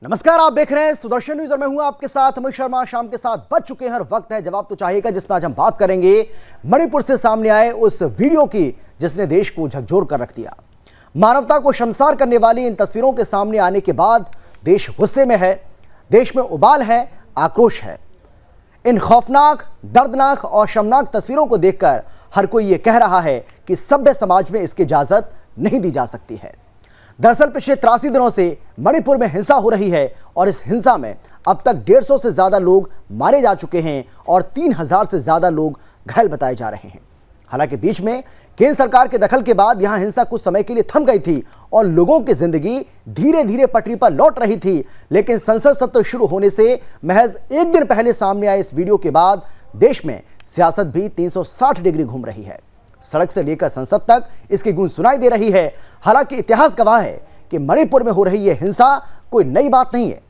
नमस्कार, आप देख रहे हैं सुदर्शन न्यूज और मैं हूं आपके साथ अमित शर्मा। शाम के साथ बज चुके हैं और वक्त है जवाब तो चाहिएगा, जिसमें आज हम बात करेंगे मणिपुर से सामने आए उस वीडियो की जिसने देश को झकझोर कर रख दिया। मानवता को शर्मसार करने वाली इन तस्वीरों के सामने आने के बाद देश गुस्से में है, देश में उबाल है, आक्रोश है। इन खौफनाक, दर्दनाक और शर्मनाक तस्वीरों को देखकर हर कोई यह कह रहा है कि सभ्य समाज में इसकी इजाजत नहीं दी जा सकती है। दरअसल पिछले 83 दिनों से मणिपुर में हिंसा हो रही है और इस हिंसा में अब तक 150 से ज्यादा लोग मारे जा चुके हैं और 3000 से ज्यादा लोग घायल बताए जा रहे हैं। हालांकि बीच में केंद्र सरकार के दखल के बाद यहां हिंसा कुछ समय के लिए थम गई थी और लोगों की जिंदगी धीरे धीरे पटरी पर लौट रही थी। लेकिन संसद सत्र शुरू होने से महज एक दिन पहले सामने आए इस वीडियो के बाद देश में सियासत भी 360 डिग्री घूम रही है। सड़क से लेकर संसद तक इसकी गूंज सुनाई दे रही है। हालांकि इतिहास गवाह है कि मणिपुर में हो रही यह हिंसा कोई नई बात नहीं है।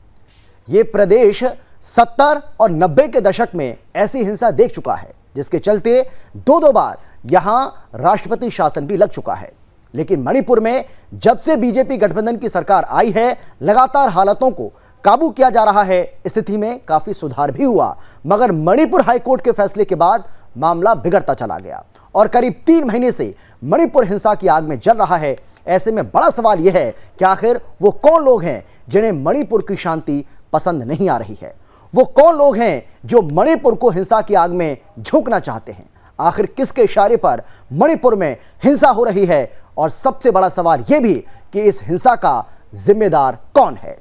यह प्रदेश 70 और 90 के दशक में ऐसी हिंसा देख चुका है, जिसके चलते दो बार यहां राष्ट्रपति शासन भी लग चुका है। लेकिन मणिपुर में जब से बीजेपी गठबंधन की सरकार आई है, लगातार हालातों को काबू किया जा रहा है। स्थिति में काफी सुधार भी हुआ, मगर मणिपुर हाईकोर्ट के फैसले के बाद मामला बिगड़ता चला गया और करीब 3 महीने से मणिपुर हिंसा की आग में जल रहा है। ऐसे में बड़ा सवाल यह है कि आखिर वो कौन लोग हैं जिन्हें मणिपुर की शांति पसंद नहीं आ रही है? वो कौन लोग हैं जो मणिपुर को हिंसा की आग में झोंकना चाहते हैं? आखिर किसके इशारे पर मणिपुर में हिंसा हो रही है? और सबसे बड़ा सवाल यह भी कि इस हिंसा का जिम्मेदार कौन है?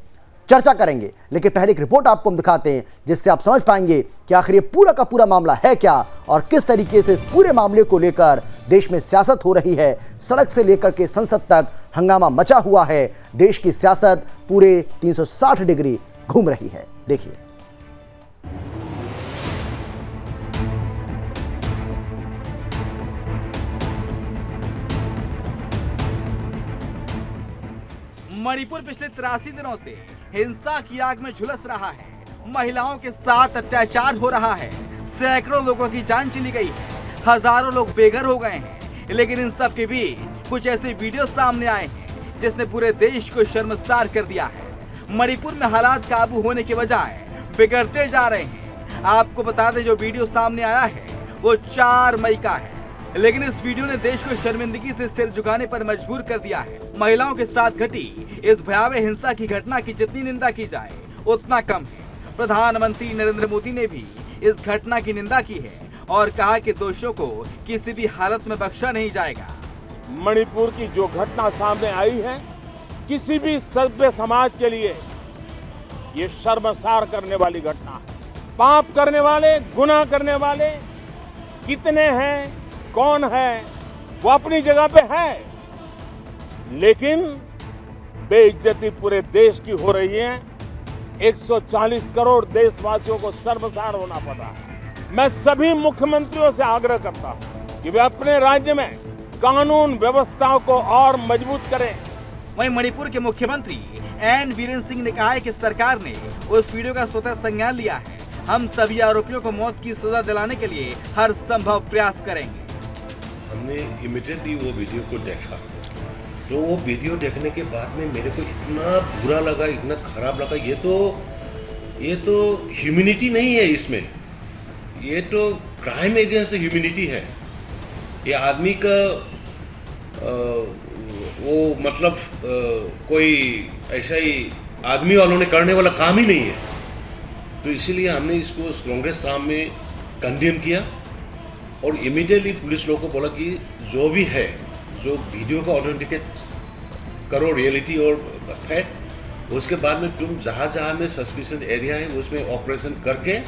चर्चा करेंगे, लेकिन पहले एक रिपोर्ट आपको हम दिखाते हैं जिससे आप समझ पाएंगे कि आखिर ये पूरा का पूरा मामला है क्या और किस तरीके से इस पूरे मामले को लेकर देश में सियासत हो रही है। सड़क से लेकर के संसद तक हंगामा मचा हुआ है। देश की सियासत पूरे 360 डिग्री घूम रही है। देखिए। मणिपुर पिछले 83 दिनों से हिंसा की आग में झुलस रहा है। महिलाओं के साथ अत्याचार हो रहा है। सैकड़ों लोगों की जान चली गई है। हजारों लोग बेघर हो गए हैं। लेकिन इन सब के बीच कुछ ऐसे वीडियो सामने आए हैं जिसने पूरे देश को शर्मसार कर दिया है। मणिपुर में हालात काबू होने के बजाय बिगड़ते जा रहे हैं। आपको बता दें, जो वीडियो सामने आया है वो 4 मई का है, लेकिन इस वीडियो ने देश को शर्मिंदगी से सिर झुकाने पर मजबूर कर दिया है। महिलाओं के साथ घटी इस भयावह हिंसा की घटना की जितनी निंदा की जाए उतना कम है। प्रधानमंत्री नरेंद्र मोदी ने भी इस घटना की निंदा की है और कहा कि दोषियों को किसी भी हालत में बख्शा नहीं जाएगा। मणिपुर की जो घटना सामने आई है, किसी भी सभ्य समाज के लिए ये शर्मसार करने वाली घटना है। पाप करने वाले, गुनाह करने वाले कितने हैं, कौन है, वो अपनी जगह पे है, लेकिन बेइज्जती पूरे देश की हो रही है। 140 करोड़ देशवासियों को शर्मसार होना पड़ रहा है। मैं सभी मुख्यमंत्रियों से आग्रह करता हूं कि वे अपने राज्य में कानून व्यवस्थाओं को और मजबूत करें। वहीं मणिपुर के मुख्यमंत्री एन बीरेन सिंह ने कहा है कि सरकार ने उस वीडियो का स्वतः संज्ञान लिया है। हम सभी आरोपियों को मौत की सजा दिलाने के लिए हर संभव प्रयास करेंगे। हमने इमीडिएटली वो वीडियो को देखा, तो वो वीडियो देखने के बाद में मेरे को इतना बुरा लगा, इतना खराब लगा। ये तो ह्यूमैनिटी नहीं है इसमें, ये तो क्राइम अगेंस्ट ह्यूमैनिटी है। ये आदमी का वो मतलब कोई ऐसा ही आदमी वालों ने करने वाला काम ही नहीं है। तो इसीलिए हमने इसको स्ट्रॉन्गेस्ट फॉर्म में कंडेम किया और इमीडिएटली पुलिस लोगों को बोला कि जो भी है, जो वीडियो का ऑथेंटिकेट करो रियलिटी और फैक्ट, उसके बाद में तुम जहाँ जहाँ में सस्पिशन एरिया है उसमें ऑपरेशन करके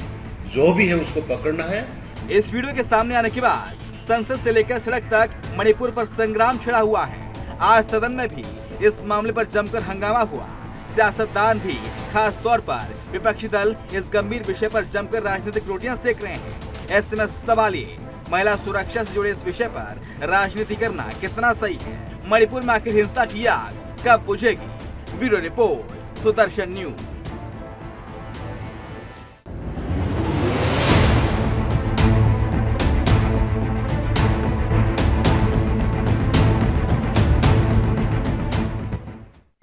जो भी है उसको पकड़ना है। इस वीडियो के सामने आने के बाद संसद से लेकर सड़क तक मणिपुर पर संग्राम छिड़ा हुआ है। आज सदन में भी इस मामले पर जमकर हंगामा हुआ। सियासतदान भी, खास तौर पर विपक्षी दल, इस गंभीर विषय पर जमकर राजनीतिक रोटियां सेक रहे हैं। ऐसे में सवाल ये, महिला सुरक्षा से जुड़े इस विषय पर राजनीति करना कितना सही है? मणिपुर में आखिर हिंसा की आग कब बुझेगी? Bureau report, Sudarshan news.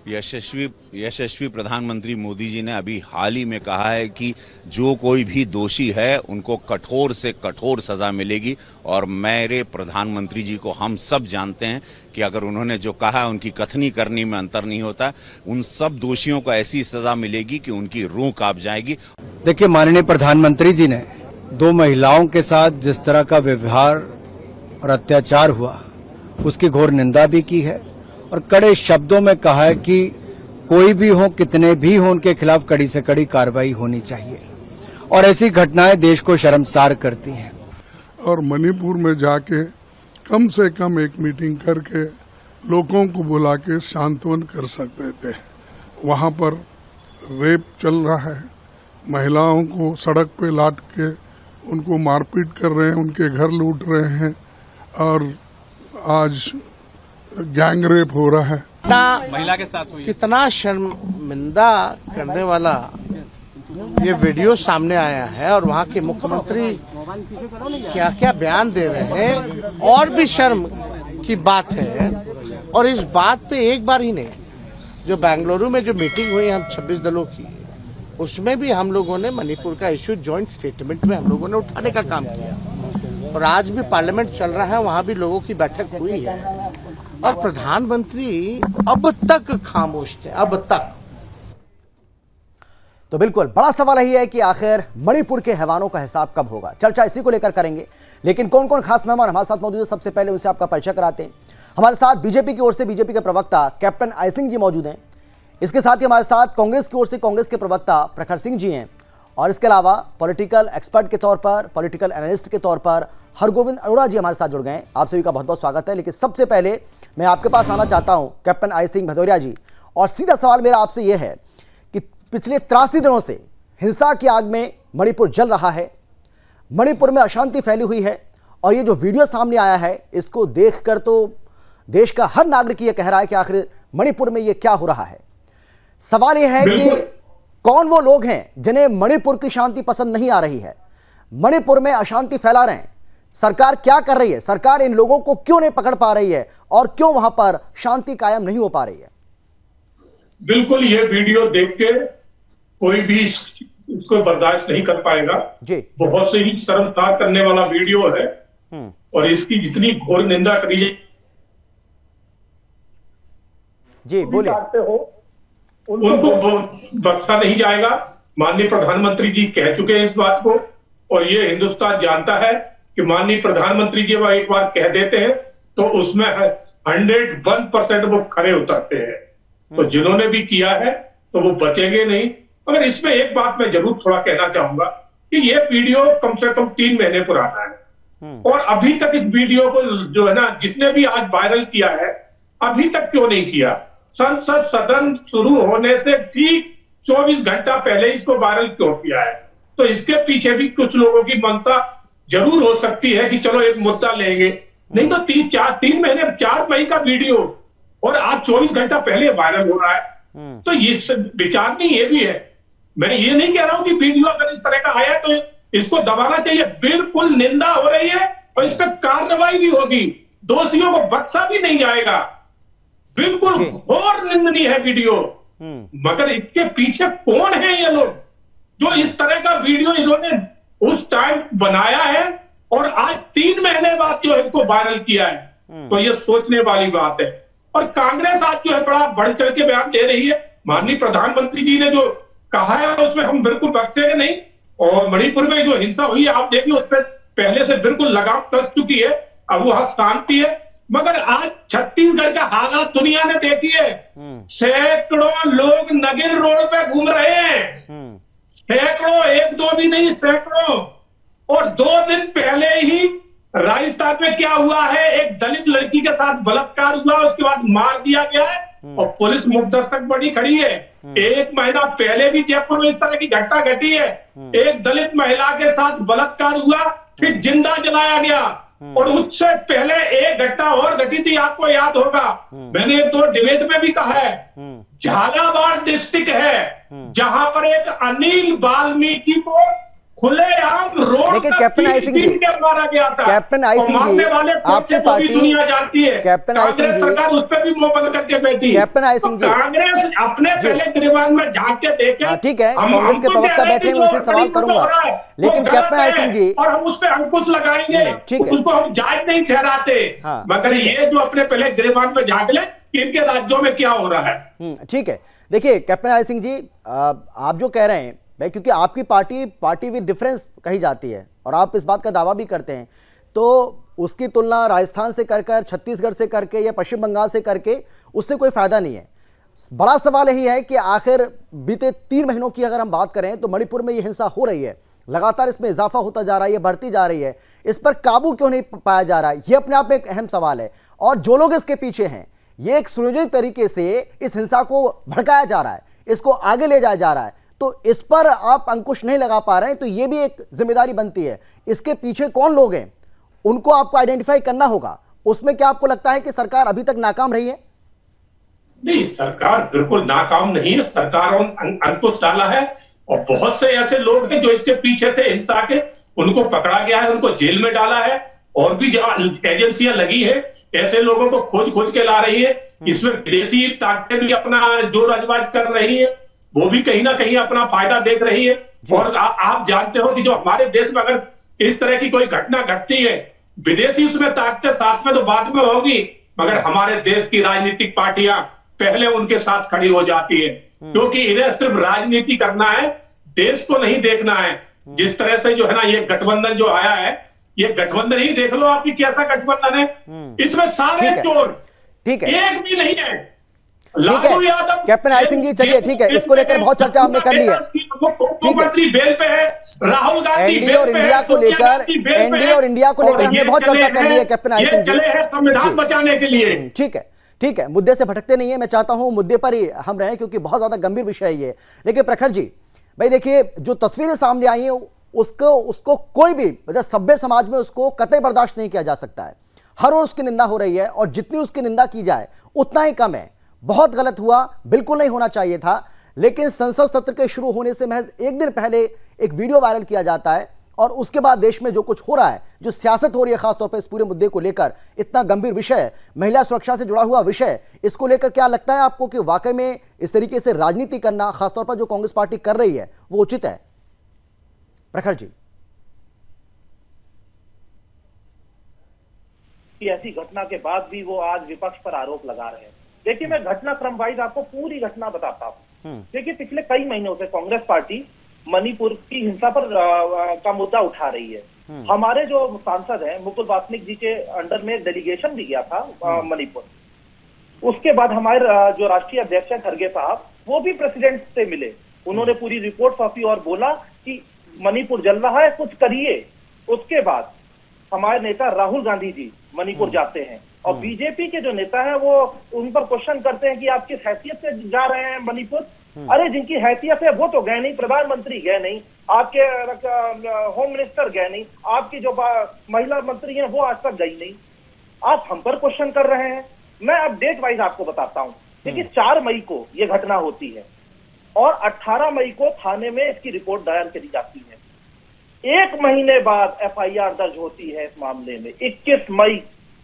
यशस्वी प्रधानमंत्री मोदी जी ने अभी हाल ही में कहा है कि जो कोई भी दोषी है उनको कठोर से कठोर सजा मिलेगी। और मेरे प्रधानमंत्री जी को हम सब जानते हैं कि अगर उन्होंने जो कहा है उनकी कथनी करनी में अंतर नहीं होता। उन सब दोषियों को ऐसी सजा मिलेगी कि उनकी रूह कांप जाएगी। देखिए, माननीय प्रधानमंत्री जी ने 2 महिलाओं के साथ जिस तरह का व्यवहार और अत्याचार हुआ उसकी घोर निंदा भी की है और कड़े शब्दों में कहा है कि कोई भी हो, कितने भी हो, उनके खिलाफ कड़ी से कड़ी कार्रवाई होनी चाहिए। और ऐसी घटनाएं देश को शर्मसार करती हैं। और मणिपुर में जाके कम से कम एक मीटिंग करके लोगों को बुला के सांत्वन कर सकते थे। वहां पर रेप चल रहा है, महिलाओं को सड़क पे लाद के उनको मारपीट कर रहे हैं, उनके घर लूट रहे हैं और आज गैंग रेप हो रहा है। महिला के साथ हुई, कितना शर्मिंदा करने वाला ये वीडियो सामने आया है। और वहाँ के मुख्यमंत्री क्या क्या बयान दे रहे हैं, और भी शर्म की बात है। और इस बात पे एक बार ही नहीं, जो बेंगलुरु में जो मीटिंग हुई हम 26 दलों की, उसमें भी हम लोगों ने मणिपुर का इश्यू जॉइंट स्टेटमेंट में हम लोगों ने उठाने का काम किया। और आज भी पार्लियामेंट चल रहा है, वहाँ भी लोगों की बैठक हुई है और प्रधानमंत्री अब तक खामोश थे, अब तक। तो बिल्कुल बड़ा सवाल यही है कि आखिर मणिपुर के हैवानों का हिसाब कब होगा। चर्चा इसी को लेकर करेंगे, लेकिन कौन कौन खास मेहमान हमारे साथ मौजूद है, सबसे पहले उनसे आपका परिचय कराते हैं। हमारे साथ बीजेपी की ओर से बीजेपी के प्रवक्ता कैप्टन आई सिंह जी मौजूद हैं। इसके साथ ही हमारे साथ कांग्रेस की ओर से कांग्रेस के प्रवक्ता प्रखर सिंह जी हैं। और इसके अलावा पॉलिटिकल एक्सपर्ट के तौर पर, पॉलिटिकल एनालिस्ट के तौर पर हरगोविंद अरोड़ा जी हमारे साथ जुड़ गए हैं। आप सभी का बहुत बहुत स्वागत है। लेकिन सबसे पहले मैं आपके पास आना चाहता हूं कैप्टन आई सिंह भदौरिया जी, और सीधा सवाल मेरा आपसे यह है कि पिछले 83 दिनों से हिंसा की आग में मणिपुर जल रहा है, मणिपुर में अशांति फैली हुई है। और ये जो वीडियो सामने आया है, इसको देखकर तो देश का हर नागरिक ये कह रहा है कि आखिर मणिपुर में ये क्या हो रहा है। सवाल यह है कि कौन वो लोग हैं जिन्हें मणिपुर की शांति पसंद नहीं आ रही है, मणिपुर में अशांति फैला रहे हैं। सरकार क्या कर रही है, सरकार इन लोगों को क्यों नहीं पकड़ पा रही है और क्यों वहां पर शांति कायम नहीं हो पा रही है? बिल्कुल, ये वीडियो देख के कोई भी इसको बर्दाश्त नहीं कर पाएगा जी। बहुत से ही शर्मसार करने वाला वीडियो है और इसकी जितनी घोर निंदा करी जी, बोलिए। उनको बख्शा नहीं जाएगा। माननीय प्रधानमंत्री जी कह चुके हैं इस बात को, और ये हिंदुस्तान जानता है कि माननीय प्रधानमंत्री जी वह एक बार कह देते हैं तो उसमें 101% वो खरे उतरते हैं। तो जिन्होंने भी किया है तो वो बचेंगे नहीं। मगर इसमें एक बात मैं जरूर थोड़ा कहना चाहूंगा कि ये वीडियो कम से कम 3 महीने पुराना है और अभी तक इस वीडियो को जो है ना, जिसने भी आज वायरल किया है, अभी तक क्यों नहीं किया? संसद सदन शुरू होने से ठीक 24 घंटा पहले इसको वायरल क्यों किया है? तो इसके पीछे भी कुछ लोगों की मंशा जरूर हो सकती है कि चलो एक मुद्दा लेंगे, नहीं तो 3 महीने 4 मई का वीडियो और आज 24 घंटा पहले वायरल हो रहा है। तो ये विचारनी ये भी है। मैं ये नहीं कह रहा हूं कि वीडियो अगर इस तरह का आया तो इसको दबाना चाहिए, बिल्कुल निंदा हो रही है और इस पर कार्रवाई भी होगी, दोषियों को बख्शा भी नहीं जाएगा। बिल्कुल घोर निंदनीय है वीडियो। मगर इसके पीछे कौन है ये लोग जो इस तरह का वीडियो इन्होंने उस टाइम बनाया है और आज 3 महीने बाद जो इसको वायरल किया है? तो ये सोचने वाली बात है। और कांग्रेस आज जो है बड़ा बढ़ चढ़ के बयान दे रही है। माननीय प्रधानमंत्री जी ने जो कहा है उसमें हम बिल्कुल बख्शेंगे नहीं। और मणिपुर में जो हिंसा हुई है आप देखिए, उस पर पहले से बिल्कुल लगाम कस चुकी है, अब वहां शांति है। मगर आज छत्तीसगढ़ का हालात दुनिया ने देखी है। सैकड़ों लोग नगिन रोड पे घूम रहे हैं, सैकड़ों, 1-2 भी नहीं, सैकड़ों। और 2 दिन पहले ही राजस्थान में क्या हुआ है, एक दलित लड़की के साथ बलात्कार हुआ, उसके बाद मार दिया गया है और पुलिस मुखदर्शक बड़ी खड़ी है। 1 महीना पहले भी जयपुर में इस तरह की घटना घटी है, एक दलित महिला के साथ बलात्कार हुआ, फिर जिंदा जलाया गया। और उससे पहले एक घटना और घटी थी, आपको याद होगा, मैंने 1-2 डिबेट में भी कहा है, झालावाड़ डिस्ट्रिक्ट है जहां पर एक अनिल वाल्मीकि को खुलेआम रोड लेकिन तक कैप्टन आई सिंह जी, के मारा गया था। कैप्टन आई सिंह जी, मारने वाले आपकी को भी पार्टी, दुनिया जानती है। कैप्टन आई सिंह कांग्रेस जी, सरकार उस पर भी मुंह बंद करके बैठी। कैप्टन आई सिंह जी, कांग्रेस अपने पहले गिरबान में झांक के देखे। ठीक है, कांग्रेस के प्रवक्ता बैठे हैं, उनसे सवाल करूंगा, लेकिन कैप्टन आई सिंह जी, और हम उस पर अंकुश लगाएंगे, ठीक है, उसको हम जायज नहीं ठहराते। मगर ये जो अपने पहले गिरबान में झांक ले कि इनके राज्यों में क्या हो रहा है। ठीक है, देखिए कैप्टन आई सिंह जी, आप जो कह रहे हैं भाई, क्योंकि आपकी पार्टी विद डिफरेंस कही जाती है और आप इस बात का दावा भी करते हैं, तो उसकी तुलना राजस्थान से कर छत्तीसगढ़ से करके या पश्चिम बंगाल से करके उससे कोई फायदा नहीं है। बड़ा सवाल यही है कि आखिर बीते 3 महीनों की अगर हम बात करें तो मणिपुर में ये हिंसा हो रही है, लगातार इसमें इजाफा होता जा रहा है, ये बढ़ती जा रही है, इस पर काबू क्यों नहीं पाया जा रहा है, ये अपने आप में एक अहम सवाल है। और जो लोग इसके पीछे हैं, ये एक सुनियोजित तरीके से इस हिंसा को भड़काया जा रहा है, इसको आगे ले जाया जा रहा है, तो इस पर आप अंकुश नहीं लगा पा रहे हैं, तो ये भी एक जिम्मेदारी बनती है। इसके पीछे कौन लोग हैं, उनको आपको आइडेंटिफाई करना होगा। उसमें क्या आपको लगता है कि सरकार अभी तक नाकाम रही है? नहीं, सरकार बिल्कुल नाकाम नहीं है। सरकार अंकुश डाला है और बहुत से ऐसे लोग हैं जो इसके पीछे थे हिंसा के, उनको पकड़ा गया है, उनको जेल में डाला है। और भी एजेंसियां लगी है, ऐसे लोगों को खोज के ला रही है। इसमें विदेशी ताकतें भी अपना जोर आजमाइश कर रही है, वो भी कहीं ना कहीं अपना फायदा देख रही है। और आप जानते हो कि जो हमारे देश में अगर इस तरह की कोई घटना घटती है, विदेशी उसमें ताकतें साथ में तो बाद में होगी, मगर हमारे देश की राजनीतिक पार्टियां पहले उनके साथ खड़ी हो जाती है, क्योंकि इन्हें सिर्फ राजनीति करना है, देश को नहीं देखना है। जिस तरह से जो है ना ये गठबंधन जो आया है, ये गठबंधन ही देख लो आपकी कैसा गठबंधन है। इसमें सारे चोर, ठीक है, एक भी नहीं है। लालू यादव, कैप्टन आई सिंह जी, चलिए ठीक है, इसको लेकर बहुत चर्चा हमने कर ली है। मुख्यमंत्री बेल पे है, राहुल गांधी एनडीए और इंडिया को लेकर हमने बहुत चर्चा कर ली है कैप्टन आई सिंह जी, चले हैं संविधान बचाने के लिए। ठीक है, मुद्दे से भटकते नहीं है, मैं चाहता हूं मुद्दे पर ही हम रहें क्योंकि बहुत ज्यादा गंभीर विषय है ये। लेकिन प्रखर जी भाई देखिए, जो तस्वीरें सामने आई हैं उसको कोई भी मतलब सभ्य समाज में उसको कतई बर्दाश्त नहीं किया जा सकता है। हर रोज उसकी निंदा हो रही है और जितनी उसकी निंदा की जाए उतना ही कम है। बहुत गलत हुआ, बिल्कुल नहीं होना चाहिए था। लेकिन संसद सत्र के शुरू होने से महज एक दिन पहले एक वीडियो वायरल किया जाता है और उसके बाद देश में जो कुछ हो रहा है, जो सियासत हो रही है खासतौर पर इस पूरे मुद्दे को लेकर, इतना गंभीर विषय, महिला सुरक्षा से जुड़ा हुआ विषय, इसको लेकर क्या लगता है आपको कि वाकई में इस तरीके से राजनीति करना खासतौर पर जो कांग्रेस पार्टी कर रही है वो उचित है? प्रखर जी, ऐसी घटना के बाद भी वो आज विपक्ष पर आरोप लगा रहे हैं। देखिए, मैं घटनाक्रम वाइज आपको पूरी घटना बताता हूँ। देखिए, पिछले कई महीनों से कांग्रेस पार्टी मणिपुर की हिंसा पर का मुद्दा उठा रही है। हमारे जो सांसद हैं मुकुल वासनिक जी के अंडर में डेलीगेशन भी गया था मणिपुर। उसके बाद हमारे जो राष्ट्रीय अध्यक्ष हैं खड़गे साहब, वो भी प्रेसिडेंट से मिले, उन्होंने पूरी रिपोर्ट सौंपी और बोला कि मणिपुर जल रहा है, कुछ करिए। उसके बाद हमारे नेता राहुल गांधी जी मणिपुर जाते हैं और बीजेपी के जो नेता है वो उन पर क्वेश्चन करते हैं कि आप किस हैसियत से जा रहे हैं मणिपुर। अरे जिनकी हैसियत है वो तो गए नहीं, प्रधानमंत्री गए नहीं, आपके होम मिनिस्टर गए नहीं, आपकी जो महिला मंत्री है वो आज तक गई नहीं, आप हम पर क्वेश्चन कर रहे हैं। मैं अब डेट वाइज आपको बताता हूँ। देखिए, 4 मई को ये घटना होती है और 18 मई को थाने में इसकी रिपोर्ट दायर करी जाती है। 1 महीने बाद FIR दर्ज होती है इस मामले में।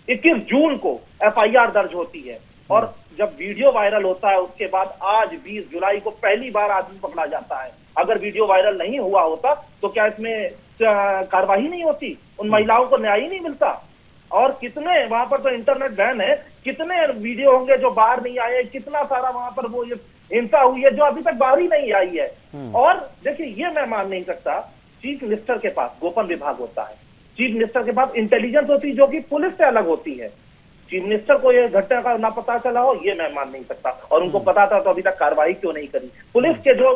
21 जून को FIR दर्ज होती है और जब वीडियो वायरल होता है उसके बाद आज 20 जुलाई को पहली बार आदमी पकड़ा जाता है। अगर वीडियो वायरल नहीं हुआ होता तो क्या इसमें कार्रवाई नहीं होती, उन महिलाओं को न्याय ही नहीं मिलता? और कितने वहां पर तो इंटरनेट बैन है, कितने वीडियो होंगे जो बाहर नहीं आए, कितना सारा वहां पर वो हिंसा हुई है जो अभी तक बाहर ही नहीं आई है। और देखिए, ये मैं मान नहीं सकता, चीफ मिनिस्टर के पास गोपन विभाग होता है, चीफ मिनिस्टर के पास इंटेलिजेंस होती है जो कि पुलिस से अलग होती है। चीफ मिनिस्टर को ये घटना का ना पता चला हो, ये मैं मान नहीं सकता। और उनको पता था तो अभी तक कार्रवाई क्यों नहीं करी? पुलिस के जो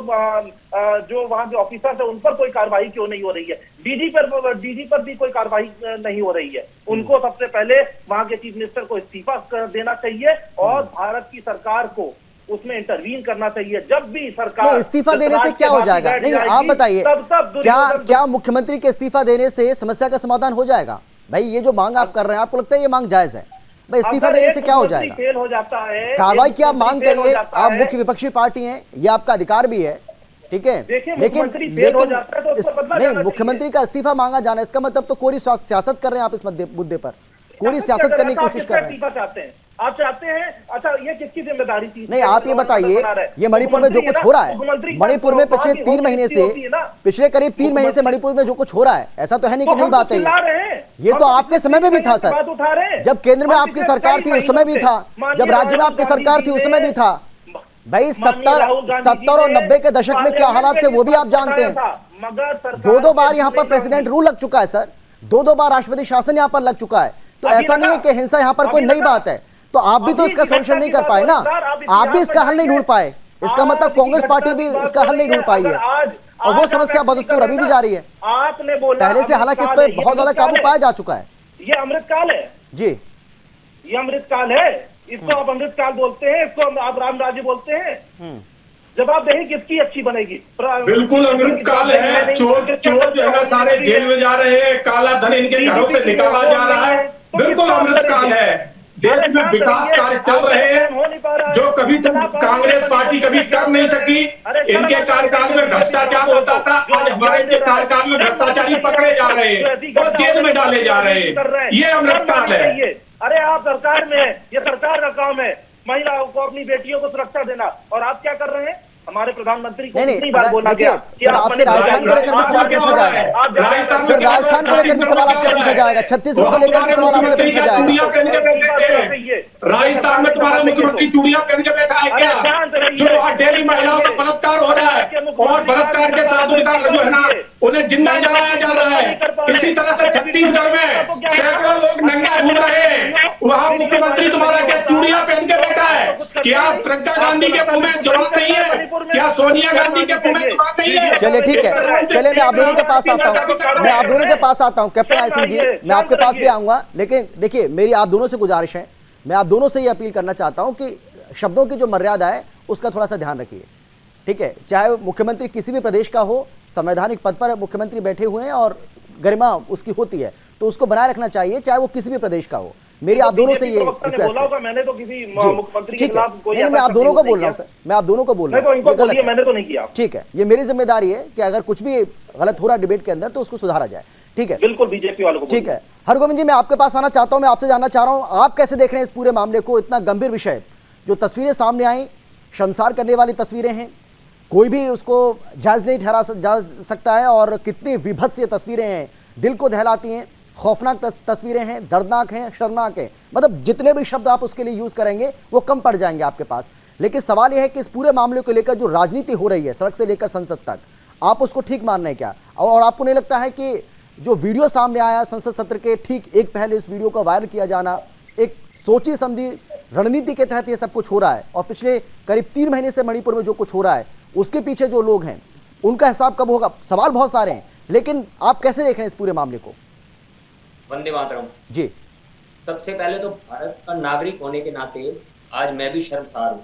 वहां के ऑफिसर्स है उन पर कोई कार्रवाई क्यों नहीं हो रही है? डीजी पर भी कोई कार्रवाई नहीं हो रही है। उनको सबसे पहले वहां के चीफ मिनिस्टर को इस्तीफा देना चाहिए और भारत की सरकार को उसमें इंटरवीन करना चाहिए। जब भी सरकार इस्तीफा देने से क्या हो जाएगा? नहीं, आप बताइए, क्या मुख्यमंत्री के इस्तीफा देने से समस्या का समाधान हो जाएगा? भाई ये जो मांग आप कर रहे हैं, आपको लगता है ये मांग जायज है? भाई इस्तीफा देने से क्या हो जाएगा? फेल हो जाता है, कार्रवाई की आप मांग करिए, आप मुख्य विपक्षी पार्टी हैं, ये आपका अधिकार भी है, ठीक है, देखिए, लेकिन मुख्यमंत्री फेल हो जाता है तो उसको बदला नहीं, जाना मुख्यमंत्री का इस्तीफा मांगा जाना, इसका मतलब तो कोरी सियासत कर रहे हैं आप इस मुद्दे पर, कोरी सियासत करने की कोशिश कर रहे हैं। इस्तीफा चाहते हैं आप, चाहते हैं? अच्छा, ये किसकी जिम्मेदारी थी? नहीं, आप ये बताइए, ये मणिपुर में जो कुछ हो रहा है, मणिपुर में पिछले 3 महीने से, पिछले करीब 3 महीने से मणिपुर में जो कुछ हो रहा है, ऐसा तो है नहीं कि नई बात है ये तो आपके समय में भी था सर, जब केंद्र में आपकी सरकार थी उस समय भी था, जब राज्य में आपकी सरकार थी उस समय भी था भाई। 70 और 90 के दशक में क्या हालात थे वो भी आप जानते हैं। मगर 2 बार यहाँ पर प्रेसिडेंट रूल लग चुका है सर, 2 बार राष्ट्रपति शासन यहाँ पर लग चुका है, तो ऐसा नहीं है कि हिंसा यहाँ पर कोई नई बात है। तो आप भी तो इसका सोल्यूशन नहीं कर पाए ना, आप भी इसका हल नहीं ढूंढ पाए, इसका मतलब कांग्रेस पार्टी भी इसका हल नहीं ढूंढ पाई है, और वो समस्या बदस्तूर अभी भी जारी है। आपने बोला पहले से हालांकि इस पर बहुत ज्यादा काबू पाया जा चुका है। ये अमृतकाल है जी, ये अमृतकाल है, इसको आप अमृतकाल बोलते हैं, इसको आप राम राज्य बोलते हैं। जवाब दें किसकी अच्छी बनेगी? बिल्कुल अमृतकाल है। चोर जो है ना सारे जेल में जा रहे हैं, काला धन इनके घरों से निकाला जा रहा है, बिल्कुल अमृतकाल है। देश में विकास कार्य चल रहे हैं जो कभी कांग्रेस पार्टी कभी कर नहीं सकी। इनके कार्यकाल में भ्रष्टाचार होता था, आज हमारे कार्यकाल में भ्रष्टाचारी पकड़े जा रहे हैं और जेल में डाले जा रहे हैं, ये अमृतकाल है। अरे आप सरकार में, ये सरकार का काम है महिलाओं को, अपनी बेटियों को सुरक्षा देना, और आप क्या कर रहे हैं? हमारे प्रधानमंत्री को कितनी बार बोला गया कि आपसे राजस्थान को लेकर भी सवाल पूछा जाएगा, फिर राजस्थान को लेकर भी सवाल आपसे पूछा जाएगा, छत्तीसगढ़ को लेकर भी सवाल आपसे पूछा जाएगा। राजस्थान में तुम्हारा मुख्यमंत्री चूड़ियां पहन के बैठा है क्या? जो वहाँ डेली महिलाओं का बलात्कार हो रहा है और बलात्कार के साथ उनका जो है ना उन्हें जिंदा जलाया जा रहा है। इसी तरह से छत्तीसगढ़ में सैकड़ों लोग नंगे घूम रहे हैं, वहाँ मुख्यमंत्री तुम्हारा क्या चूड़ियां पहन के बैठा है? क्या प्रियंका गांधी के मुंह में जवाब नहीं है? क्या सोनिया गांधी के मुंह में जवाब नहीं है? चलिए ठीक है, चलिए मैं आप दोनों के पास आता हूँ, कैप्टन आई सिंह जी, मैं आपके पास भी आऊंगा, लेकिन देखिए मेरी आप दोनों से गुजारिश है, मैं आप दोनों से ये अपील करना चाहता हूं कि शब्दों की जो मर्यादा है उसका थोड़ा सा ध्यान रखिए, ठीक है? चाहे मुख्यमंत्री किसी भी प्रदेश का हो, संवैधानिक पद पर मुख्यमंत्री बैठे हुए हैं और गरिमा उसकी होती है, तो उसको बनाए रखना चाहिए, चाहे वो किसी भी प्रदेश का हो। मेरी आप दोनों से ये रिक्वेस्ट है। मैंने तो किसी मुख्यमंत्री के खिलाफ कोई, मैं आप दोनों को बोल रहा हूँ सर, मैं आप दोनों को बोल रहा हूँ, मैंने तो नहीं किया। ठीक है, ये मेरी जिम्मेदारी है कि अगर कुछ भी गलत हो रहा है डिबेट के अंदर तो उसको सुधारा जाए, ठीक है? बिल्कुल बीजेपी वालों को। ठीक है, हरगोविंद जी मैं आपके पास आना चाहता हूं, मैं आपसे जानना चाह रहा हूं आप कैसे देख रहे हैं इस पूरे मामले को? इतना गंभीर विषय, जो तस्वीरें सामने आई शर्मसार करने वाली तस्वीरें हैं, कोई भी उसको जायज नहीं जा सकता है, और कितनी विभत्स ये तस्वीरें हैं, दिल को दहलाती हैं, खौफनाक तस्वीरें हैं, दर्दनाक हैं, शर्मनाक हैं, मतलब जितने भी शब्द आप उसके लिए यूज करेंगे वो कम पड़ जाएंगे आपके पास। लेकिन सवाल यह है कि इस पूरे मामले को लेकर जो राजनीति हो रही है सड़क से लेकर संसद तक, आप उसको ठीक मान रहे हैं क्या? और आपको नहीं लगता है कि जो वीडियो सामने आया संसद सत्र के ठीक एक पहले इस वीडियो को वायरल किया जाना एक सोची समझी रणनीति के तहत ये सब कुछ हो रहा है, और पिछले करीब 3 महीने से मणिपुर में जो कुछ हो रहा है उसके पीछे जो लोग हैं उनका हिसाब कब होगा? सवाल बहुत सारे हैं, लेकिन आप कैसे देख रहे हैं इस पूरे मामले को? वंदे मातरम जी। सबसे पहले तो भारत का नागरिक होने के नाते आज मैं भी शर्मसार हूँ,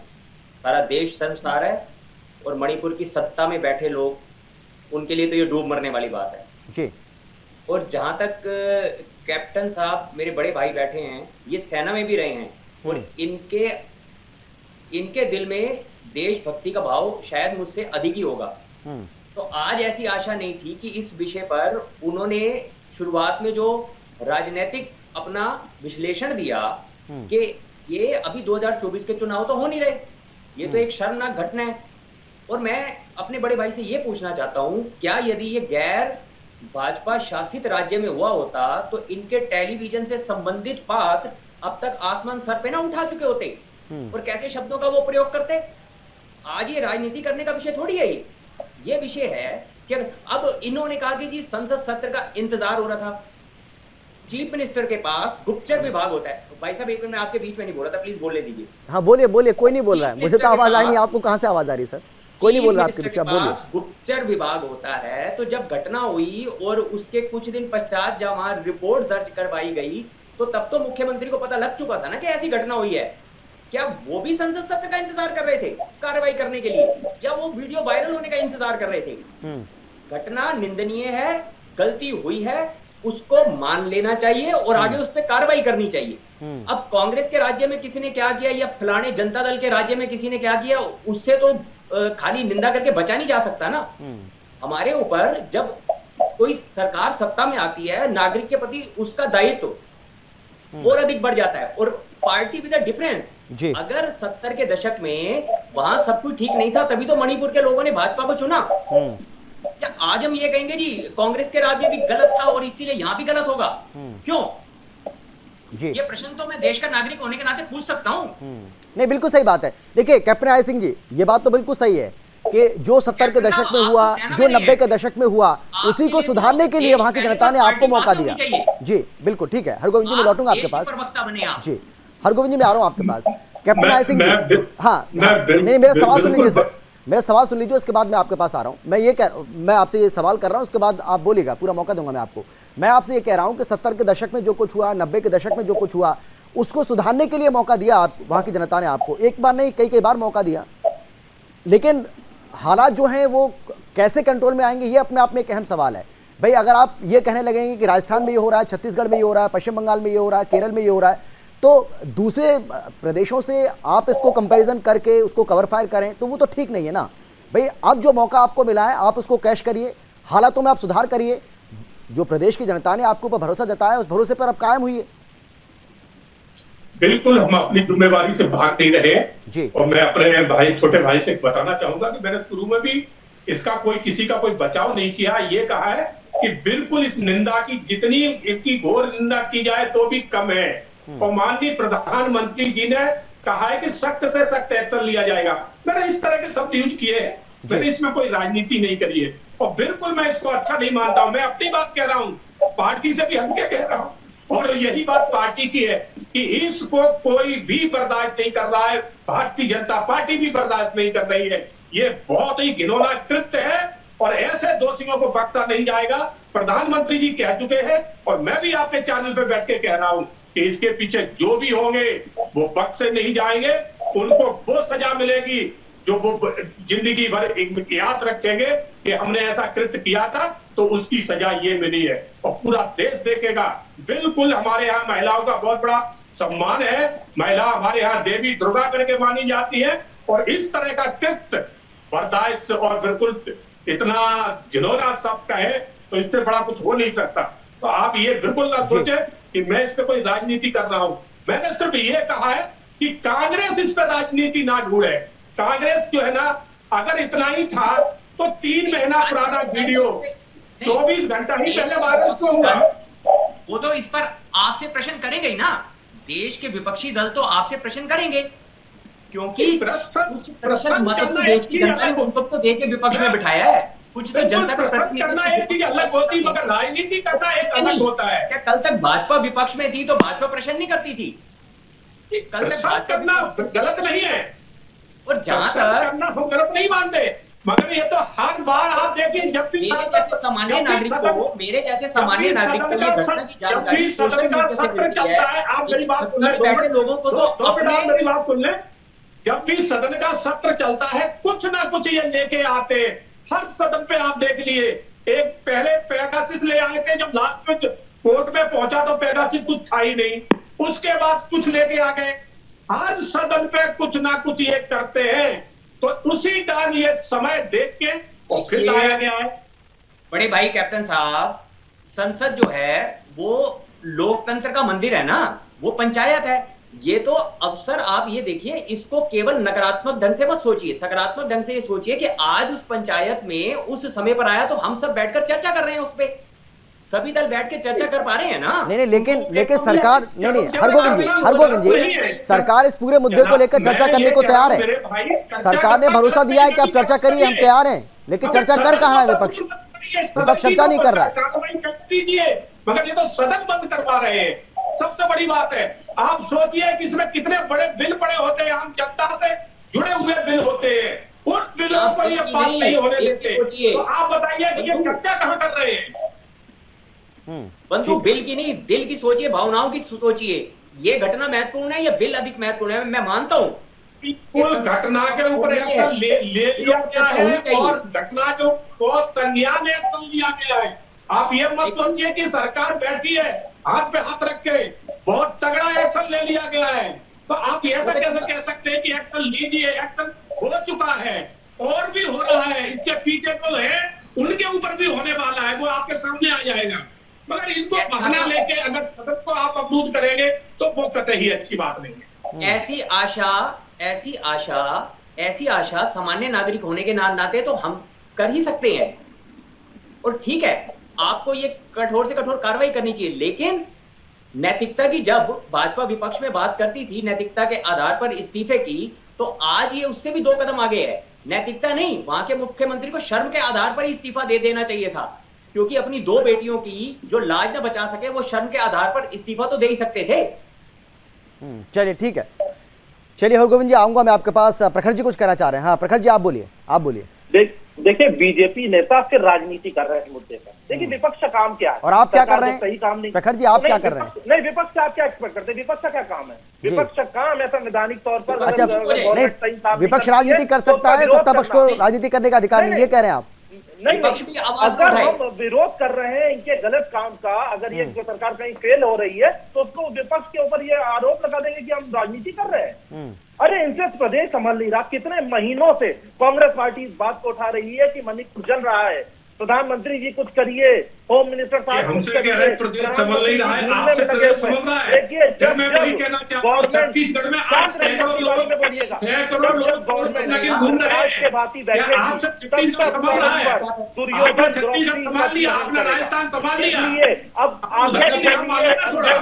सारा देश शर्मसार है, और मणिपुर की सत्ता में बैठे लोग, उनके लिए तो ये डूब मरने वाली बात है जी। और जहां तक कैप्टन साहब मेरे बड़े भाई बैठे हैं, ये सेना में भी रहे हैं, और इनके दिल में देशभक्ति का भाव शायद मुझसे अधिक ही होगा। तो आज ऐसी आशा नहीं थी कि इस विषय पर उन्होंने शुरुआत में जो राजनीतिक अपना विश्लेषण दिया कि ये अभी 2024 के चुनाव तो हो नहीं रहे, ये तो एक शर्मनाक घटना है। और मैं अपने बड़े भाई से ये पूछना चाहता हूं, क्या यदि ये गैर भाजपा शासित राज्य में हुआ होता तो इनके टेलीविजन से संबंधित बात अब तक आसमान सर पे ना उठा चुके होते, और कैसे शब्दों का वो प्रयोग करते? आज ये राजनीति करने का विषय थोड़ी है, ये विषय है कि अब इन्होंने कहा कि जी संसद सत्र का इंतजार हो रहा था, चीफ मिनिस्टर के पास गुप्तचर विभाग होता है। भाई साहब एक मिनट, मैं आपके बीच में नहीं बोल रहा था, प्लीज बोलने दीजिए। हाँ बोलिए बोलिए, कोई नहीं बोल रहा है, मुझे तो आवाज आई नहीं, आपको कहाँ से आवाज आ रही है सर? कोई नहीं बोल रहा आपके बीच, आप बोलिए। गुप्तचर विभाग होता है, तो जब घटना हुई और उसके कुछ दिन पश्चात जब वहां रिपोर्ट दर्ज करवाई गई तो तब तो मुख्यमंत्री को पता लग चुका था ना कि ऐसी घटना हुई है। क्या वो भी संसद सत्र का इंतजार कर रहे थे कार्रवाई करने के लिए, या वो वीडियो वायरल होने का इंतजार कर रहे थे? घटना निंदनीय है, गलती हुई है, उसको मान लेना चाहिए और आगे उस पर कार्रवाई करनी चाहिए। अब कांग्रेस के राज्य में किसी ने क्या किया या फलाने जनता दल के राज्य में किसी ने क्या किया, उससे तो खाली निंदा करके बचा नहीं जा सकता ना। हमारे ऊपर जब कोई सरकार सत्ता में आती है, नागरिक के प्रति उसका दायित्व और अधिक बढ़ जाता है। और पार्टी विद अ डिफरेंस, अगर 70 के दशक में वहां सब कुछ ठीक नहीं था, तभी तो मणिपुर के लोगों ने भाजपा को चुना। क्या आज हम ये कहेंगे जी कांग्रेस के राज में भी गलत था और इसीलिए यहां भी गलत होगा? क्यों? ये प्रश्न तो मैं देश का नागरिक होने के नाते पूछ सकता हूं। नहीं, बिल्कुल सही बात है। देखिए कैप्टन आय सिंह जी, ये बात तो बिल्कुल सही है कि जो 70 के दशक में हुआ, जो 90 के दशक में हुआ, उसी को सुधारने के लिए वहां की जनता ने आपको मौका दिया। जी बिल्कुल ठीक है। हरगोविंद जी मैं लौटूंगा आपके पास। जी हरगोविंद जी मैं आ रहा हूं आपके पास। कैप्टन आय सिंह जी, हाँ नहीं, मेरा सवाल सुन लीजिए सर, मेरा सवाल सुन लीजिए, उसके बाद मैं आपके पास आ रहा हूं। मैं आपसे ये सवाल कर रहा हूं, उसके बाद आप बोलिएगा, पूरा मौका दूंगा मैं आपको। मैं आपसे ये कह रहा हूं कि 70 के दशक में जो कुछ हुआ, 90 के दशक में जो कुछ हुआ, उसको सुधारने के लिए मौका दिया आप, वहां की जनता ने आपको एक बार नहीं कई बार मौका दिया, लेकिन हालात जो हैं वो कैसे कंट्रोल में आएंगे, ये अपने आप में एक अहम सवाल है। भाई अगर आप ये कहने लगेंगे कि राजस्थान में ये हो रहा है, छत्तीसगढ़ में ये हो रहा है, पश्चिम बंगाल में ये हो रहा है, केरल में ये हो रहा है, तो दूसरे प्रदेशों से आप इसको कंपैरिजन करके उसको कवर फायर करें तो वो तो ठीक नहीं है ना। भाई अब जो मौका आपको मिला है आप उसको कैश करिए, हालातों में आप सुधार करिए। जो प्रदेश की जनता ने आपके ऊपर भरोसा जताया, उस भरोसे पर आप कायम हुई। बिल्कुल हम अपनी जिम्मेवारी से भाग नहीं रहे जी। और मैं अपने भाई, छोटे भाई से बताना चाहूंगा कि मैंने शुरू में भी इसका किसी का कोई बचाव नहीं किया। ये कहा है कि बिल्कुल इस निंदा की, जितनी इसकी घोर निंदा की जाए तो भी कम है। और माननीय प्रधानमंत्री जी ने कहा है कि सख्त से सख्त एक्शन लिया जाएगा। मैंने इस तरह के शब्द यूज किए हैं, मैंने इसमें कोई राजनीति नहीं करी है और बिल्कुल मैं इसको अच्छा नहीं मानता हूं। मैं अपनी बात कह रहा हूं, पार्टी से भी हटके कह रहा हूं, और यही बात पार्टी की है कि इसको कोई भी बर्दाश्त नहीं कर रहा है। भारतीय जनता पार्टी भी बर्दाश्त नहीं कर रही है। ये बहुत ही घिनौना कृत्य है और ऐसे दोषियों को बख्शा नहीं जाएगा। प्रधानमंत्री जी कह चुके हैं और मैं भी आपके चैनल पे बैठ के कह रहा हूं कि इसके पीछे जो भी होंगे वो बख्शे नहीं जाएंगे। उनको वो सजा मिलेगी जो वो जिंदगी भर याद रखेंगे कि हमने ऐसा कृत्य किया था, तो उसकी सजा ये मिली है और पूरा देश देखेगा। बिल्कुल हमारे यहाँ महिलाओं का बहुत बड़ा सम्मान है। महिला हमारे यहाँ देवी दुर्गा करके मानी जाती है और इस तरह का कृत्य बर्दाश्त और बिल्कुल इतना घिनौना शब्द का है तो इससे बड़ा कुछ हो नहीं सकता। तो आप ये बिल्कुल ना सोचे कि मैं इस पे कोई राजनीति कर रहा हूं। मैंने सिर्फ ये कहा है कि कांग्रेस इस पे राजनीति ना ढूंढे। कांग्रेस जो है ना, अगर इतना ही था तो 3 महीना पुराना वीडियो 24 घंटा ही पहले वायरल क्यों हुआ? वो तो इस पर आपसे प्रश्न करेंगे ही ना। देश के विपक्षी दल तो आपसे प्रश्न करेंगे, क्योंकि कुछ प्रश्न मतलब देश की जनता ने उनको तो देश के विपक्ष में बिठाया है। कुछ तो जनता का करना एक चीज अलग होती है, मगर राजनीति करना एक अलग होता है। क्या कल तक भाजपा विपक्ष में थी तो भाजपा प्रश्न नहीं करती थी? कल तक करना गलत नहीं है और जहां तक करना हम गलत नहीं मानते, मगर ये तो हर बार आप देखिए जब भी सामान्य नागरिक को, मेरे जैसे सामान्य नागरिक को ये घटना की जानकारी सदन का सत्र चलता है, आप मेरी बात सुन लें, बैठे लोगों को तो मेरी बात सुन लें, जब भी सदन का सत्र चलता है कुछ ना कुछ ये लेके आते हैं। हर सदन पे आप देख लिए, एक पहले पेगासिस ले आए थे, जब लास्ट में कोर्ट में पहुंचा तो पेगासिस कुछ था ही नहीं, उसके बाद कुछ लेके आ गए। हर सदन पे कुछ ना कुछ ये करते हैं, तो उसी टाइम ये समय देख के और फिर लाया गया है। बड़े भाई कैप्टन साहब, संसद जो है वो लोकतंत्र का मंदिर है ना, वो पंचायत है। ये तो अवसर आप ये देखिए, इसको केवल नकारात्मक ढंग से मत सोचिए, सकारात्मक ढंग से ये सोचिए कि आज उस पंचायत में उस समय पर आया तो हम सब बैठकर चर्चा कर रहे हैं, उस पे सभी दल बैठ के चर्चा कर पा रहे हैं ना। नहीं लेकिन सरकार नहीं हरगोविंद जी सरकार इस पूरे मुद्दे को लेकर चर्चा करने को तैयार है। सरकार ने भरोसा दिया है कि आप चर्चा करिए, हम तैयार हैं, लेकिन चर्चा कर कहाँ है विपक्ष? विपक्ष चर्चा नहीं कर रहा है। मगर ये तो सदन बंद करवा रहे हैं, सबसे बड़ी बात है। आप सोचिए कि इसमें कितने बड़े बिल पड़े होते हैं, आम जनता से जुड़े हुए बिल होते हैं, उन बिलों को ये पास नहीं होने देते। तो आप बताइए कि ये चर्चा कहाँ कर रहे हैं? बंधु, बिल की नहीं, दिल की सोचिए, भावनाओं की सोचिए। ये घटना महत्वपूर्ण है या बिल अधिक महत्वपूर्ण है? मैं मानता हूं कुल घटना के ऊपर एक्शन ले लिया गया है और घटना के ऊपर संज्ञान एक्शन लिया गया है। आप ये मत सोचिए कि सरकार बैठी है हाथ पे हाथ रख के, बहुत तगड़ा एक्शन ले लिया गया है। तो आप ऐसा कैसे कह सकते हैं कि एक्शन लीजिए? एक्शन हो चुका है और भी हो रहा है, इसके पीछे तो है, उनके ऊपर भी होने वाला है, वो आपके सामने आ जाएगा। मगर इनको बहाना लेके अगर सदन को आप अवरुद्ध करेंगे तो वो कतई अच्छी बात नहीं है। ऐसी आशा सामान्य नागरिक होने के नाते तो हम कर ही सकते हैं, और ठीक है आपको ये कठोर से कठोर कार्रवाई करनी चाहिए, लेकिन नैतिकता की जब भाजपा विपक्ष में बात करती थी नैतिकता के आधार पर इस्तीफे की, तो आज ये उससे भी 2 कदम आगे है। नैतिकता नहीं, वहां के मुख्यमंत्री को शर्म के आधार पर इस्तीफा दे देना चाहिए था, क्योंकि अपनी 2 बेटियों की जो लाज न बचा सके वो शर्म के आधार पर इस्तीफा तो दे ही सकते थे। चलिए ठीक है, चलिए हरगोविंद जी आऊंगा मैं आपके पास। प्रखर जी कुछ कहना चाह रहे हैं। हाँ प्रखर जी आप बोलिए। देखिए बीजेपी नेता फिर राजनीति कर रहे हैं इस मुद्दे पर। देखिए विपक्ष का काम क्या है, और आप क्या कर रहे हैं? सही काम नहीं। प्रखर जी आप क्या कर रहे हैं? नहीं, विपक्ष से आप क्या एक्सपेक्ट करते हैं? विपक्ष का क्या काम है? विपक्ष का काम है संवैधानिक तौर पर। अच्छा नहीं, विपक्ष राजनीति कर सकता है, सत्ता पक्ष को राजनीति करने का अधिकार नहीं, ये कह रहे हैं आप? नहीं, अगर हम विरोध कर रहे हैं इनके गलत काम का, अगर ये सरकार कहीं फेल हो रही है तो उसको विपक्ष के ऊपर ये आरोप लगा देंगे कि हम राजनीति कर रहे हैं। अरे इनसे प्रदेश संभाल नहीं रहा। कितने महीनों से कांग्रेस पार्टी इस बात को उठा रही है कि मणिपुर जल रहा है, प्रधानमंत्री जी कुछ करिए, होम मिनिस्टर साहब कुछ करिए। प्रदेश संभल नहीं रहा है, आपसे प्रदेश संभल रहा है। देखिए मैं वही कहना चाहता हूँ, छत्तीसगढ़ में आज सैकड़ों लोग घूम रहे हैं, आपसे छत्तीसगढ़ संभाल रहा है, आपने छत्तीसगढ़ संभाल लिया, आपने राजस्थान संभाल लिया, अब आगे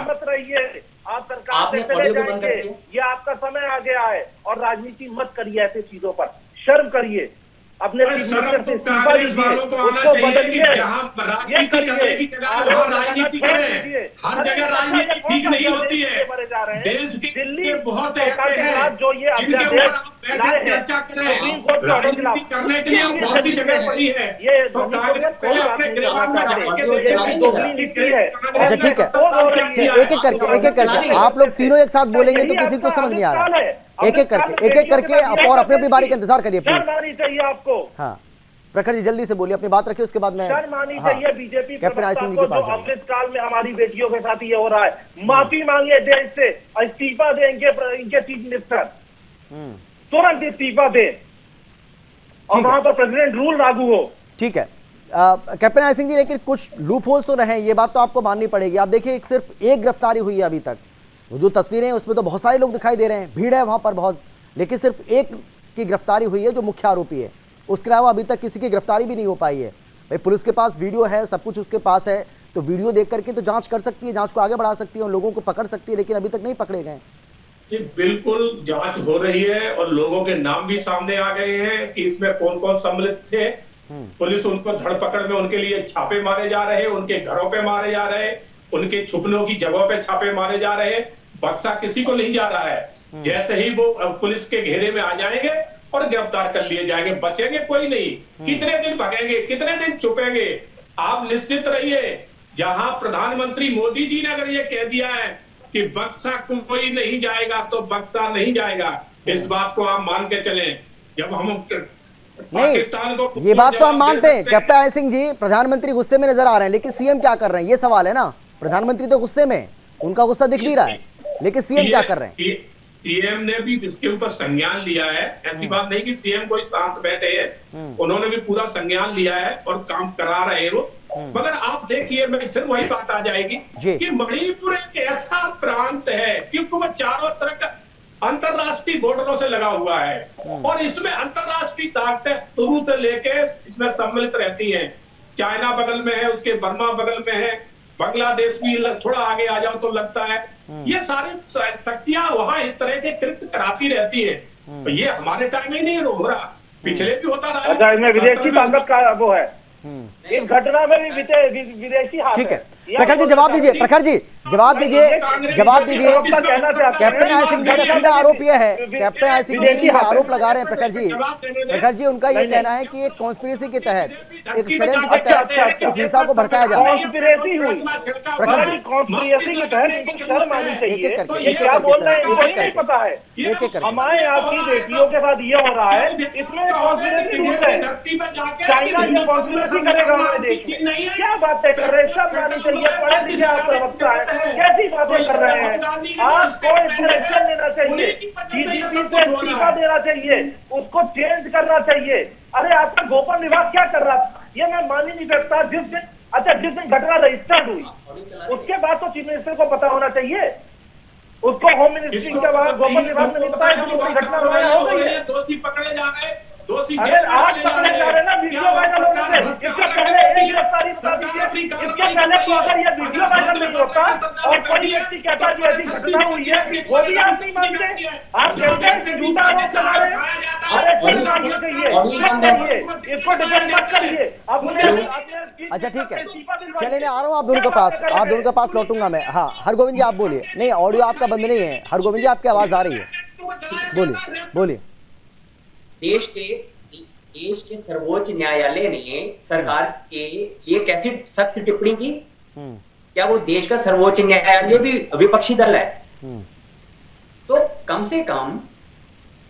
मत रहिए, आप सरकार से चले जाएंगे, ये आपका समय आ गया है। और राजनीति मत करिए ऐसे चीजों पर, शर्म करिए। अपने शर्म तो कांग्रेस वालों को आना चाहिए कि जहां राजनीति करने की जगह वहां राजनीति करें। हर जगह राजनीति ठीक नहीं होती है। देश के बहुत ऐसे हैं जिनके ऊपर आप बैठे चर्चा करें, राजनीति करने के लिए बहुत सी जगह पड़ी है। तो कांग्रेस पहले अपने गिरबान में जाके देखें। अच्छा ठीक है, एक एक करके आप लोग तीनों एक साथ बोलेंगे तो किसी को समझ नहीं आ रहा। एक एक करके और अपनी अपनी बारी का इंतजार करिए प्लीज। चाहिए आपको। हाँ प्रखर जी जल्दी से बोलिए, अपनी बात रखिए, उसके बाद मैं चाहिए BJP captain I Singh ji के पास जाऊंगा। अमृत काल में हमारी बेटियों के साथ ये हो रहा है, माफी मांगे देश से, इस्तीफा दे इनके चीफ मिनिस्टर, तुरंत इस्तीफा दे और वहां पर प्रेसिडेंट रूल लागू हो। ठीक है कैप्टन आई सिंह जी, लेकिन कुछ लूप होल्स तो रहे, ये बात तो आपको माननी पड़ेगी। आप देखिए सिर्फ एक गिरफ्तारी हुई है अभी तक, जो तस्वीरें हैं उसमें तो बहुत सारे लोग दिखाई दे रहे हैं, भीड़ है वहां पर बहुत, लेकिन सिर्फ एक की गिरफ्तारी हुई है जो मुख्य आरोपी है। उसके अलावा अभी तक किसी की गिरफ्तारी भी नहीं हो पाई है। भाई पुलिस के पास वीडियो है, सब कुछ उसके पास है, तो वीडियो देख करके तो जांच कर सकती है, जांच को आगे बढ़ा सकती है, उन लोगों को पकड़ सकती है, लेकिन अभी तक नहीं पकड़े गए। बिल्कुल जांच हो रही है और लोगों के नाम भी सामने आ गए हैं कि इसमें कौन कौन सम्मिलित थे। पुलिस उनको धरपकड़ में उनके लिए छापे मारे जा रहे हैं, उनके घरों पे मारे जा रहे हैं, उनके छुपने की जगहों पे छापे मारे जा रहे हैं। बक्सा किसी को नहीं जा रहा है। जैसे ही वो पुलिस के घेरे में आ जाएंगे और गिरफ्तार कर लिए जाएंगे, बचेंगे कोई नहीं। कितने दिन भगेंगे, कितने दिन छुपेंगे? आप निश्चित रहिए, जहां प्रधानमंत्री मोदी जी ने अगर ये कह दिया है कि बक्सा कोई नहीं जाएगा तो बक्सा नहीं जाएगा, इस बात को आप मान के चलें। जब हम पाकिस्तान को ये बात तो हम मानते हैं कैप्टन आई सिंह जी, प्रधानमंत्री गुस्से में नजर आ रहे हैं, लेकिन सीएम क्या कर रहे हैं, ये सवाल है ना। प्रधानमंत्री तो गुस्से में, उनका गुस्सा दिख नहीं रहा है, लेकिन सीएम क्या कर रहे हैं? सीएम ने भी इसके ऊपर संज्ञान लिया है। ऐसी बात नहीं कि सीएम कोई शांत बैठे हैं, उन्होंने भी पूरा संज्ञान लिया है और काम करा रहे हैं वो। मगर आप देखिए, मैं फिर वही बात आ जाएगी कि मणिपुर एक ऐसा प्रांत है क्योंकि वो चारों तरफ अंतरराष्ट्रीय बॉर्डरों से लगा हुआ है और इसमें अंतरराष्ट्रीय ताकतें शुरू से लेके इसमें सम्मिलित रहती हैं। चाइना बगल में है, उसके बर्मा बगल में है, बांग्लादेश भी थोड़ा आगे आ जाओ तो लगता है। ये सारी शक्तियां वहां इस तरह के कृत्य कराती रहती है। तो ये हमारे टाइम में नहीं हो रहा, पिछले भी होता रहा। अच्छा, इसमें विदेशी ताकत का वो है, इस घटना में भी विदेशी हाथ है। ठीक है प्रखर जी जवाब दीजिए, प्रखर जी जवाब दीजिए। कैप्टन आई सिंह जी का सीधा आरोप यह है, कैप्टन आई सिंह जी आरोप लगा रहे हैं प्रखर जी उनका ये कहना है कि एक कॉन्स्पिरेसी के तहत, एक षड्यंत्र के तहत इस हिंसा को भड़काया जा रहा है। प्रखर जी कॉन्स्पिरेसी के तहत शर्म आनी चाहिए, ये क्या बोल रहे हैं मुझे नहीं पता है। हमारे आपकी बेटियों के साथ ये हो रहा है, इसमें कॉन्स्पिरेसी है। चाइना ये कॉन्स्पिरेसी करेगा हमारे देश में, क्या बातें कर रहे हैं? सब आनी चाहिए, पढ़े लिखे आप प्रवक्ता है, कैसी बातें कर रहे हैं आपको? इसमें एक्शन लेना चाहिए, डीजीपी को इस्तीफा देना चाहिए, उसको चेंज करना चाहिए। अरे आपका गोपन विभाग क्या कर रहा था, ये मैं मान ही नहीं सकता। जिस दिन घटना रजिस्टर्ड हुई उसके बाद तो चीफ मिनिस्टर को पता होना चाहिए, उसको होम मिनिस्ट्री के बाद गोपन विभाग में नहीं बताया कि कोई घटना हो गई है। दोषी पकड़े जा रहे, दोषी अरे आज पकड़े जा रहे ना वीडियो वायरल होने से। इससे पहले एक गिरफ्तारी बता दीजिए, इसके पहले तो अगर ये वीडियो वायरल नहीं होता और कोई व्यक्ति कहता कि ऐसी घटना हुई है, वो भी आप नहीं मानते। आप कहते हैं कि झूठा आरोप लगा रहे हैं। अरे कोई बात नहीं कहिए, इसको डिफेंड मत करिए। अच्छा ठीक है, चलिए मैं आ रहा हूँ आप दोनों के पास लौटूंगा मैं। हाँ हरगोविंद जी आप बोलिए। नहीं, ऑडियो आपका बंद नहीं है हरगोविंद जी, आपकी आवाज आ रही है, बोलिए। देश के सर्वोच्च न्यायालय ने सरकार के लिए कैसी सख्त टिप्पणी की? क्या वो देश का सर्वोच्च न्यायालय भी विपक्षी दल है? तो कम से कम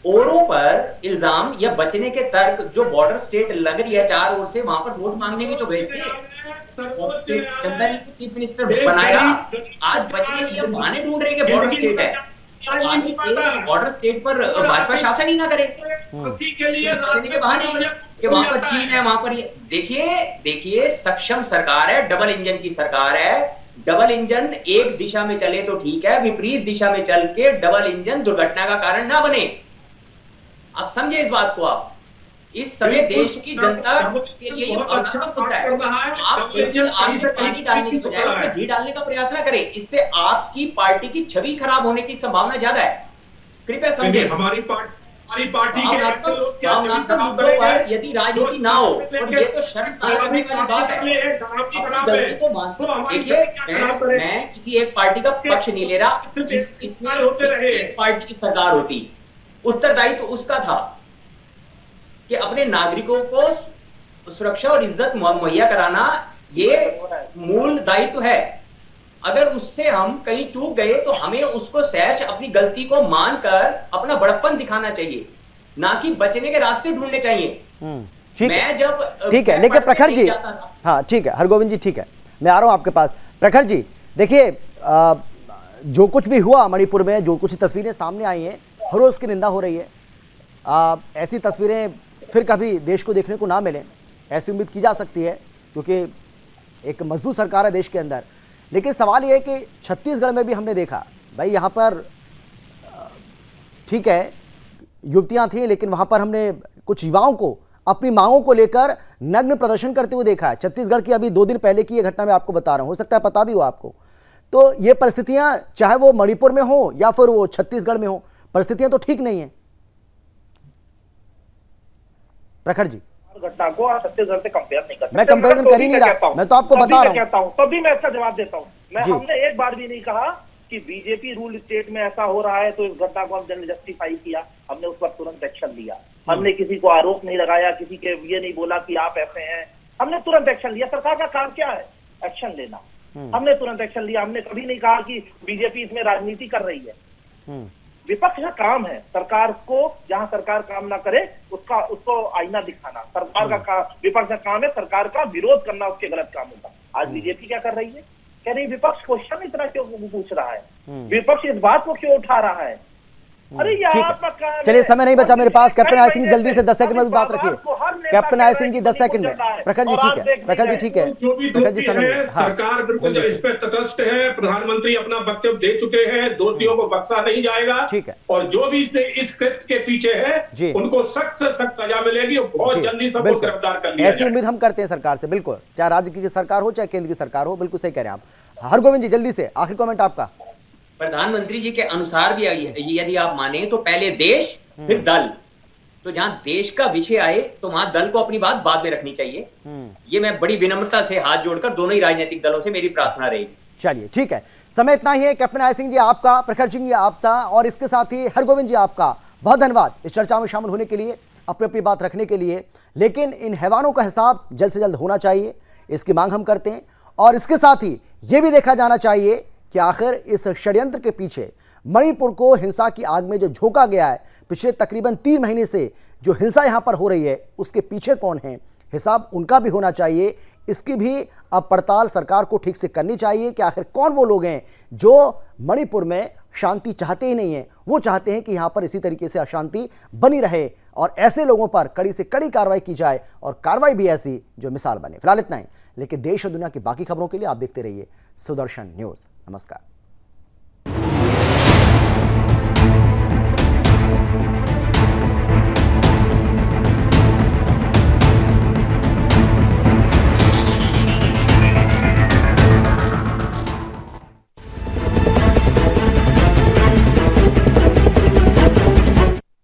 औरों पर इल्जाम या बचने के तर्क, जो बॉर्डर स्टेट लग रही है चार ओर से, वहां पर वोट मांगने भी तो भेजते हैं। जनता ने चीफ मिनिस्टर बनाया, आज बचने के लिए बहाने ढूंढ रहे हैं बॉर्डर स्टेट है। आगे से बॉर्डर स्टेट पर भाजपा शासन ही ना करे के बहाने कि वहां पर चीन है, वहां पर देखिए सक्षम सरकार है, डबल इंजन की सरकार है। डबल इंजन एक दिशा में चले तो ठीक है, विपरीत दिशा में चल के डबल इंजन दुर्घटना का कारण ना बने। आप समझे इस बात को। आप इस समय देश की जनता के लिए ये भावनात्मक मुद्दा है। आप बिल्कुल आग से पानी डालने की बजाय उसमें घी डालने का प्रयास ना करें, इससे आपकी पार्टी की छवि खराब होने की संभावना ज्यादा है। कृपया समझे। हमारी पार्टी के यदि राजनीति ना हो, और ये तो शर्मसार करने वाली बात है। गलती को मानते, देखिए मैं किसी एक पार्टी का पक्ष नहीं ले रहा, इसमें एक पार्टी की सरकार होती, उत्तरदायित्व तो उसका था कि अपने नागरिकों को सुरक्षा और इज्जत मुहैया कराना, ये मूल दायित्व है। अगर उससे हम कहीं चूक गए तो हमें उसको सहर्ष अपनी गलती को मानकर अपना बड़प्पन दिखाना चाहिए, ना कि बचने के रास्ते ढूंढने चाहिए। ठीक है, लेकिन प्रखर जी, हाँ ठीक है हरगोविंद जी, ठीक है मैं आ रहा हूं आपके पास। प्रखर जी देखिए, जो कुछ भी हुआ मणिपुर में, जो कुछ तस्वीरें सामने आई हैं, हर रोज की निंदा हो रही है। ऐसी तस्वीरें फिर कभी देश को देखने को ना मिले, ऐसी उम्मीद की जा सकती है, क्योंकि एक मजबूत सरकार है देश के अंदर। लेकिन सवाल यह है कि छत्तीसगढ़ में भी हमने देखा भाई, यहाँ पर ठीक है युवतियाँ थीं, लेकिन वहाँ पर हमने कुछ युवाओं को अपनी मांगों को लेकर नग्न प्रदर्शन करते हुए देखा है। छत्तीसगढ़ की अभी 2 दिन पहले की ये घटना मैं आपको बता रहा हूँ, हो सकता है पता भी हो आपको। तो ये परिस्थितियाँ चाहे वो मणिपुर में हो या फिर वो छत्तीसगढ़ में हो, परिस्थितियाँ तो ठीक नहीं है। प्रखर जी, घटना को छत्तीसगढ़ से कंपेयर नहीं करते। मैं कंपेरिजन कर ही नहीं रहा, मैं तो आपको बता रहा हूँ। तभी मैं इसका जवाब देता हूँ। हमने एक बार भी नहीं कहा कि बीजेपी रूल स्टेट में ऐसा हो रहा है तो इस घटना को हमने जस्टिफाई किया, हमने उस पर तुरंत एक्शन लिया। हमने किसी को आरोप नहीं लगाया, किसी के ये नहीं बोला कि आप ऐसे हैं, हमने तुरंत एक्शन लिया। सरकार का काम क्या है? एक्शन लेना। हमने तुरंत एक्शन लिया। हमने कभी नहीं कहा कि बीजेपी इसमें राजनीति कर रही है। विपक्ष का काम है सरकार को, जहां सरकार काम ना करे उसको आईना दिखाना। सरकार का काम, विपक्ष का काम है सरकार का विरोध करना, उसके गलत कामों का। आज बीजेपी क्या कर रही है? कह रही विपक्ष क्वेश्चन इतना क्यों पूछ रहा है, विपक्ष इस बात को क्यों उठा रहा है? अरे यार चलिए, समय नहीं बचा मेरे पास। कैप्टन आय सिंह जल्दी से 10 सेकंड में भी बात रखिए। कैप्टन आय सिंह जी 10 सेकंड में। प्रखर जी ठीक है, प्रखर जी ठीक है। जो भी दोषी है, सरकार बिल्कुल इस पे तटस्थ है। प्रधानमंत्री अपना वक्तव्य दे चुके हैं, दोषियों को बख्शा नहीं जाएगा। ठीक है, और जो भी इस कृत्य के पीछे है उनको सख्त से सख्त सजा मिलेगी और बहुत जल्दी सबको गिरफ्तार कर लिया। ऐसी उम्मीद हम करते हैं सरकार से, बिल्कुल, चाहे राज्य की सरकार हो चाहे केंद्र की सरकार हो। बिल्कुल सही कह रहे हैं आप। हरगोविंद जी जल्दी से आखिरी कमेंट आपका। प्रधानमंत्री जी के अनुसार भी यदि आप माने तो पहले देश फिर दल, तो जहां देश का विषय आए तो वहां दल को अपनी बात बाद में रखनी चाहिए। ये मैं बड़ी विनम्रता से हाथ जोड़कर दोनों ही राजनीतिक दलों से मेरी प्रार्थना रहेगी। चलिए ठीक है, समय इतना ही है। कैप्टन आय सिंह जी आपका, प्रखर सिंह जी आपका, और इसके साथ ही हरगोविंद जी आपका बहुत धन्यवाद इस चर्चा में शामिल होने के लिए, अपनी अपनी बात रखने के लिए। लेकिन इन हैवानों का हिसाब जल्द से जल्द होना चाहिए, इसकी मांग हम करते हैं। और इसके साथ ही यह भी देखा जाना चाहिए कि आखिर इस षड्यंत्र के पीछे, मणिपुर को हिंसा की आग में जो झोंका गया है, पिछले तकरीबन 3 महीने से जो हिंसा यहां पर हो रही है, उसके पीछे कौन है, हिसाब उनका भी होना चाहिए। इसकी भी अब पड़ताल सरकार को ठीक से करनी चाहिए कि आखिर कौन वो लोग हैं जो मणिपुर में शांति चाहते ही नहीं है। वो चाहते हैं कि यहां पर इसी तरीके से अशांति बनी रहे और ऐसे लोगों पर कड़ी से कड़ी कार्रवाई की जाए और कार्रवाई भी ऐसी जो मिसाल बने। फिलहाल इतना ही, लेकिन देश और दुनिया की बाकी खबरों के लिए आप देखते रहिए सुदर्शन न्यूज। नमस्कार।